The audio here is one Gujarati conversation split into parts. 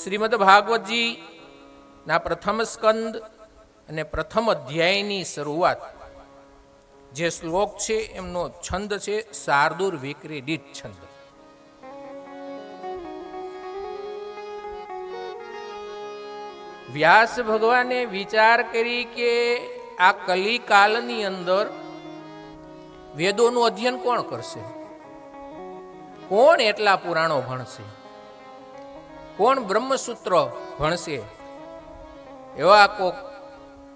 શ્રીમદ ભાગવતજી ના પ્રથમ સ્કંદ અને પ્રથમ અધ્યાયની શરૂઆત જે શ્લોક છે એમનો છંદ છે શાર્દુર વિક્રીડિત છંદ. વ્યાસ ભગવાને વિચાર કરી કે આ કલિકાલની અંદર વેદોનું અધ્યયન કોણ કરશે, કોણ એટલા પુરાણો ભણશે, કોણ બ્રહ્મસૂત્ર ભણશે. એવા કોક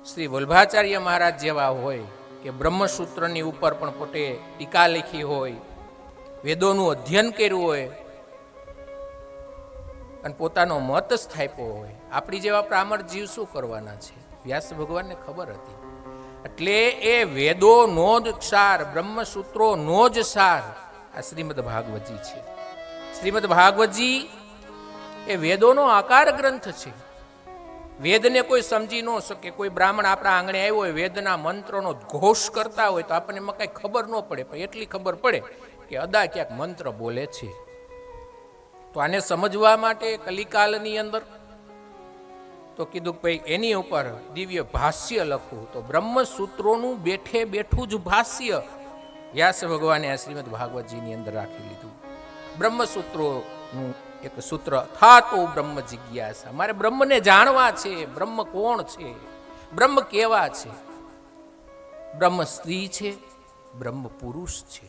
શ્રી વલ્ભાચાર્ય મહારાજ જેવા હોય કે બ્રહ્મસૂત્રની ઉપર પણ પોતે ટીકા લખી હોય, વેદોનું અધ્યયન કર્યું હોય અને પોતાનો મત સ્થાપ્યો હોય. આપણી જેવા પ્રામર જીવ શું કરવાના છે? વ્યાસ ભગવાનને ખબર હતી. એટલે એ વેદોનો જ સાર, બ્રહ્મસૂત્રોનો જ સાર આ શ્રીમદ ભાગવતજી છે. શ્રીમદ ભાગવતજી એ વેદોનો આકાર ગ્રંથ છે. વેદને કોઈ સમજી ન શકે. કોઈ બ્રાહ્મણ આપણા આંગણે આવ્યો હોય, વેદના મંત્રોનો ઘોષ કરતા હોય તો આપણને એમાં કઈ ખબર ન પડે, પણ એટલી ખબર પડે કે અદા ક્યાંક મંત્ર બોલે છે. તો આને સમજવા માટે કલિકાલની અંદર તો કીધું કે ભાઈ એની ઉપર દિવ્ય ભાષ્ય લખવું. તો બ્રહ્મસૂત્રોનું બેઠે બેઠું જ ભાષ્ય વ્યાસ ભગવાને આ શ્રીમદ ભાગવતજીની અંદર રાખી લીધું. બ્રહ્મસૂત્રોનું એક સૂત્ર થાતો બ્રહ્મ જિજ્ઞાસા. મારે બ્રહ્મને જાણવા છે. બ્રહ્મ કોણ છે, બ્રહ્મ કેવા છે? બ્રહ્મ સ્ત્રી છે, બ્રહ્મ પુરુષ છે.